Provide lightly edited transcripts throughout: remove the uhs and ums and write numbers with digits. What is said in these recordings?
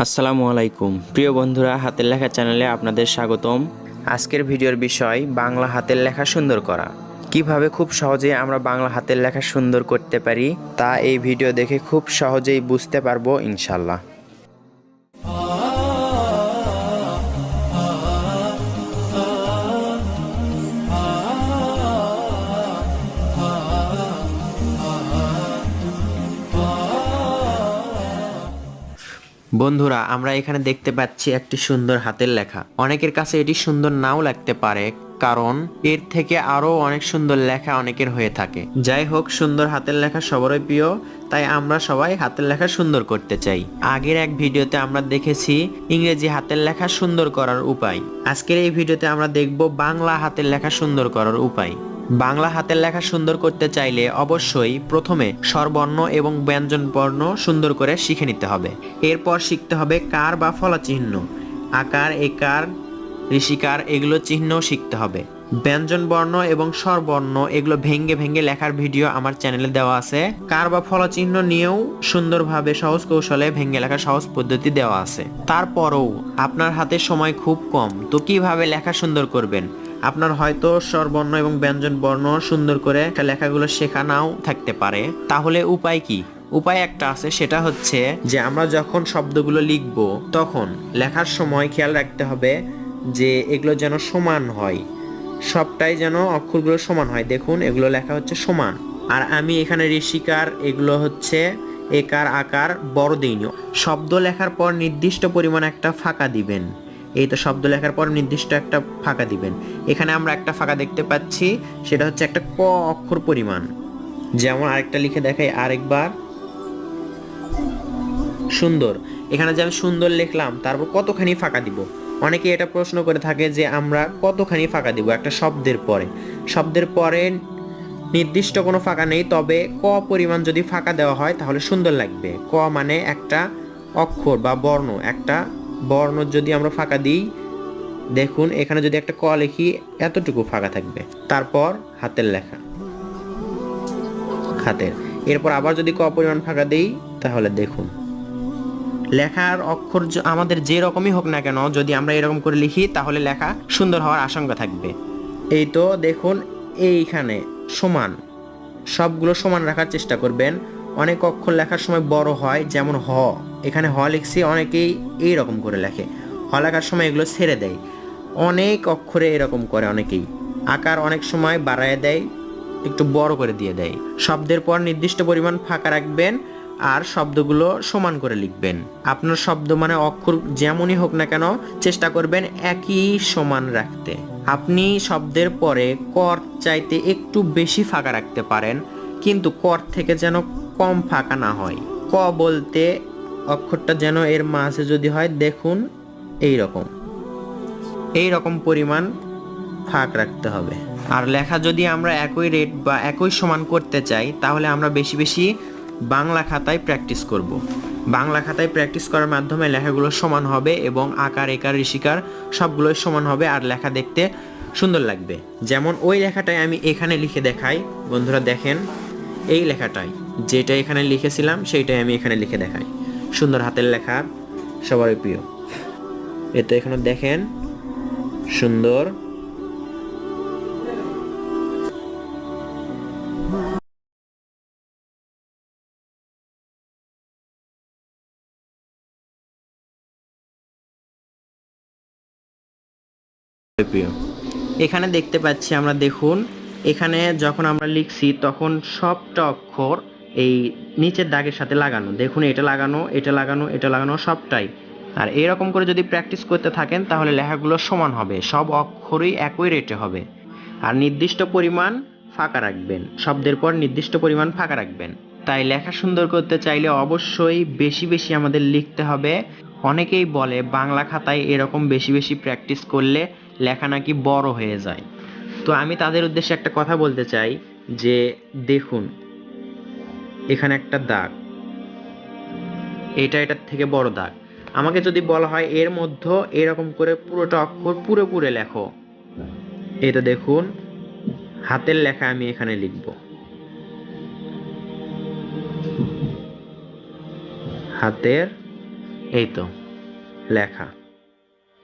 আসসালামু আলাইকুম প্রিয় বন্ধুরা, হাতের লেখা চ্যানেলে আপনাদের স্বাগতম। আজকের ভিডিওর বিষয় বাংলা হাতের লেখা সুন্দর করা। কিভাবে খুব সহজেই আমরা বাংলা হাতের লেখা সুন্দর করতে পারি তা এই ভিডিও দেখে খুব সহজেই বুঝতে পারবো ইনশাল্লাহ। বন্ধুরা, আমরা এখানে দেখতে পাচ্ছি একটি সুন্দর হাতের লেখা। অনেকের কাছে এটি সুন্দর নাও লাগতে পারে, কারণ এর থেকে আরো অনেক সুন্দর লেখা অনেকের হয়ে থাকে। যাই হোক, সুন্দর হাতের লেখা সবারই প্রিয়, তাই আমরা সবাই হাতের লেখা সুন্দর করতে চাই। আগের এক ভিডিওতে আমরা দেখেছি ইংরেজি হাতের লেখা সুন্দর করার উপায়। আজকের এই ভিডিওতে আমরা দেখব বাংলা হাতের লেখা সুন্দর করার উপায়। বাংলা হাতের লেখা সুন্দর করতে চাইলে অবশ্যই প্রথমে স্বরবর্ণ এবং ব্যঞ্জন বর্ণ সুন্দর করে শিখে নিতে হবে। এরপর শিখতে হবে কার বা ফলা চিহ্ন, আকার, একার, ঋষিকার, এগুলো চিহ্ন শিখতে হবে। ব্যঞ্জন বর্ণ এবং স্বরবর্ণ এগুলো ভেঙ্গে ভেঙ্গে লেখার ভিডিও আমার চ্যানেলে দেওয়া আছে। কার বা ফলা চিহ্ন নিয়েও সুন্দরভাবে সহজ কৌশলে ভেঙ্গে লেখার সহজ পদ্ধতি দেওয়া আছে। তারপরও আপনার হাতে সময় খুব কম, তো কিভাবে লেখা সুন্দর করবেন? আপনার হয়তো স্বরবর্ণ এবং ব্যঞ্জন বর্ণ সুন্দর করে লেখাগুলো শেখা নাও থাকতে পারে। তাহলে উপায় কি? উপায় একটা আছে, সেটা হচ্ছে যে আমরা যখন শব্দগুলো লিখব তখন লেখার সময় খেয়াল রাখতে হবে যে এগুলো যেন সমান হয়, সবটাই যেন অক্ষরগুলো সমান হয়। দেখুন, এগুলো লেখা হচ্ছে সমান। আর আমি এখানে ঋষিকার, এগুলো হচ্ছে একার, আকার বড় দিইনি। শব্দ লেখার পর নির্দিষ্ট পরিমাণ একটা ফাঁকা দিবেন। এই তো, শব্দ লেখার পর নির্দিষ্ট একটা ফাঁকা দিবেন। এখানে আমরা একটা ফাঁকা দেখতে পাচ্ছি, সেটা হচ্ছে একটা ক অক্ষর পরিমাণ। যেমন আরেকটা লিখে দেখাই আরেকবার। সুন্দর, এখানে যে আমি সুন্দর লিখলাম তারপর কতখানি ফাঁকা দিব? অনেকে এটা প্রশ্ন করে থাকে যে আমরা কতখানি ফাঁকা দিব একটা শব্দের পরে। শব্দের পরে নির্দিষ্ট কোনো ফাঁকা নেই, তবে ক পরিমাণ যদি ফাঁকা দেওয়া হয় তাহলে সুন্দর লাগবে। ক মানে একটা অক্ষর বা বর্ণ, একটা বর্ণ যদি আমরা ফাঁকা দিই, দেখুন এখানে যদি একটা ক লিখি এতটুকু ফাঁকা থাকবে। তারপর হাতের লেখা, হাতের, এরপর আবার যদি ক পরিমাণ ফাঁকা দিই তাহলে দেখুন লেখার অক্ষর আমাদের যে রকমই হোক না কেন, যদি আমরা এরকম করে লিখি তাহলে লেখা সুন্দর হওয়ার আশঙ্কা থাকবে। এই তো দেখুন, এইখানে সমান, সবগুলো সমান রাখার চেষ্টা করবেন। অনেক অক্ষর লেখার সময় বড় হয়, যেমন হ, এখানে হ লিখছি, অনেকেই এইরকম করে লেখে। হ লেখার সময় এগুলো ছেড়ে দেয়, অনেক অক্ষরে এরকম করে অনেকেই। আকার অনেক সময় বাড়ায় দেয়, একটু বড় করে দিয়ে দেয়। শব্দের পর নির্দিষ্ট পরিমাণ ফাঁকা রাখবেন আর শব্দগুলো সমান করে লিখবেন। আপনার শব্দ মানে অক্ষর যেমনই হোক না কেন, চেষ্টা করবেন একই সমান রাখতে। আপনি শব্দের পরে কর চাইতে একটু বেশি ফাঁকা রাখতে পারেন, কিন্তু কর থেকে যেন কম ফাঁকা না হয়। ক বলতে অক্ষরটা যেন এর মাঝে যদি হয়, দেখুন এই রকম পরিমাণ ফাঁক রাখতে হবে। আর লেখা যদি আমরা একই রেট বা একই সমান করতে চাই, তাহলে আমরা বেশি বেশি বাংলা খাতায় প্র্যাকটিস করব। বাংলা খাতায় প্র্যাকটিস করার মাধ্যমে লেখাগুলো সমান হবে এবং আকার, একার, ঋষিকার সবগুলোই সমান হবে আর লেখা দেখতে সুন্দর লাগবে। যেমন ওই লেখাটাই আমি এখানে লিখে দেখাই। বন্ধুরা দেখেন, এই লেখাটাই যেটা এখানে লিখেছিলাম সেইটাই আমি এখানে লিখে দেখাই। সুন্দর হাতের লেখা, সবারই প্রিয়। এতে এখানে দেখেন সুন্দর। প্রিয়, এখানে দেখতে পাচ্ছি আমরা, দেখুন এখানে যখন আমরা লিখছি তখন সবটা অক্ষর এই নিচের দাগের সাথে লাগানো। দেখুন এটা লাগানো, এটা লাগানো, এটা লাগানো, সবটাই। আর এরকম করে যদি প্র্যাকটিস করতে থাকেন তাহলে লেখাগুলো সমান হবে, সব অক্ষরই একই রেটে হবে। আর নির্দিষ্ট পরিমাণ ফাঁকা রাখবেন, শব্দের পর নির্দিষ্ট পরিমাণ ফাঁকা রাখবেন। তাই লেখা সুন্দর করতে চাইলে অবশ্যই বেশি বেশি আমাদের লিখতে হবে। অনেকেই বলে বাংলা খাতায় এরকম বেশি বেশি প্র্যাকটিস করলে লেখা নাকি বড় হয়ে যায়। তো আমি তাদের উদ্দেশ্যে একটা কথা বলতে চাই যে দেখুন এখানে একটা দাগ, এটার থেকে বড় দাগ। আমাকে যদি বলা হয় এর মধ্যে এরকম করে পুরোটা অক্ষর পুরোপুরি লেখো, এটা দেখুন হাতের লেখা আমি এখানে লিখব। হাতের, এই তো লেখা।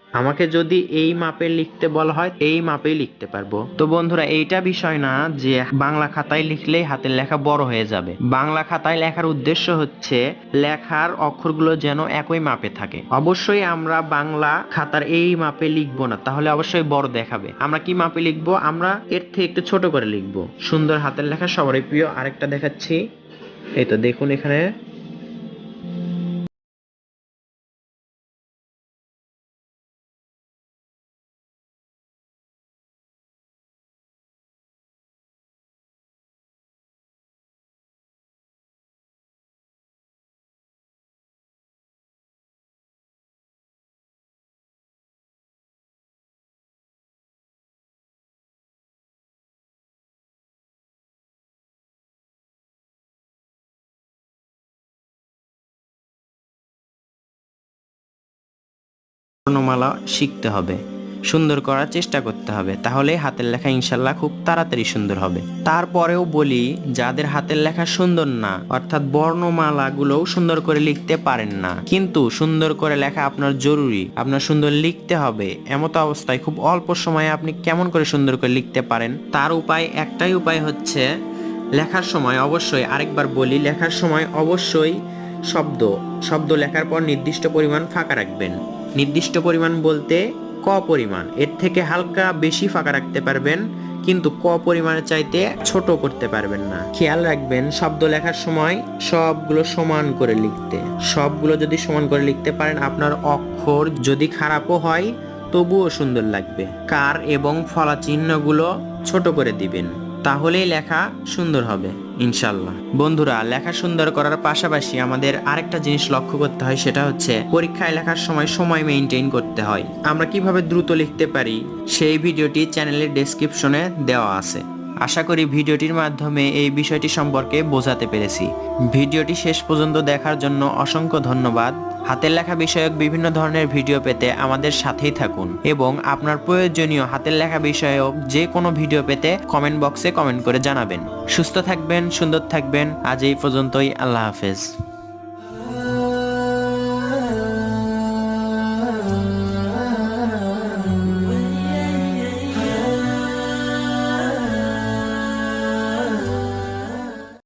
আমাকে যদি এই মাপে লিখতে বলা হয় এই মাপেই লিখতে পারবো। তো বন্ধুরা, এইটা বিষয় না যে বাংলা খাতায় লিখলেই হাতের লেখা বড় হয়ে যাবে। বাংলা খাতায় লেখার উদ্দেশ্য হচ্ছে লেখার অক্ষরগুলো যেন একই মাপে থাকে। অবশ্যই আমরা বাংলা খাতার এই মাপে লিখবো না, তাহলে অবশ্যই বড় দেখাবে। আমরা কি মাপে লিখবো? আমরা এর থেকে একটু ছোট করে লিখবো। সুন্দর হাতের লেখা সবারই প্রিয়। আরেকটা দেখাচ্ছি, এই তো দেখুন এখানে। বর্ণমালা শিখতে হবে, সুন্দর করার চেষ্টা করতে হবে, তাহলে হাতের লেখা ইনশাল্লাহ খুব তাড়াতাড়ি সুন্দর হবে। তারপরেও বলি, যাদের হাতের লেখা সুন্দর না, অর্থাৎ বর্ণমালাগুলোও সুন্দর করে লিখতে পারেন না, কিন্তু সুন্দর করে লেখা আপনার জরুরি, আপনার সুন্দর লিখতে হবে, এমতো অবস্থায় খুব অল্প সময়ে আপনি কেমন করে সুন্দর করে লিখতে পারেন তার উপায় একটাই উপায় হচ্ছে, লেখার সময় অবশ্যই, আরেকবার বলি, লেখার সময় অবশ্যই শব্দ লেখার পর নির্দিষ্ট পরিমাণ ফাঁকা রাখবেন। নির্দিষ্ট পরিমাণ বলতে ক পরিমাণ, এর থেকে হালকা বেশি ফাঁকা রাখতে পারবেন, কিন্তু ক পরিমাণের চাইতে ছোট করতে পারবেন না। খেয়াল রাখবেন শব্দ লেখার সময় সবগুলো সমান করে লিখতে। সবগুলো যদি সমান করে লিখতে পারেন, আপনার অক্ষর যদি খারাপও হয় তবুও সুন্দর লাগবে। কার এবং ফলা চিহ্নগুলো ছোট করে দিবেন, তাহলেই লেখা সুন্দর হবে ইনশাল্লাহ। বন্ধুরা, লেখা সুন্দর করার পাশাপাশি আমাদের আরেকটা জিনিস লক্ষ্য করতে হয়, সেটা হচ্ছে পরীক্ষায় লেখার সময় মেইনটেইন করতে হয়। আমরা কিভাবে দ্রুত লিখতে পারি সেই ভিডিওটি চ্যানেলের ডেসক্রিপশনে দেওয়া আছে। আশা করি ভিডিওটির মাধ্যমে এই বিষয়টি সম্পর্কে বোঝাতে পেরেছি। ভিডিওটি শেষ পর্যন্ত দেখার জন্য অসংখ্য ধন্যবাদ। হাতের লেখা বিষয়ক বিভিন্ন ধরনের ভিডিও পেতে আমাদের সাথেই থাকুন, এবং আপনার প্রয়োজনীয় হাতের লেখা বিষয়ক যে কোনো ভিডিও পেতে কমেন্ট বক্সে কমেন্ট করে জানাবেন। সুস্থ থাকবেন, সুন্দর থাকবেন। আজ এই পর্যন্তই। আল্লাহ হাফেজ।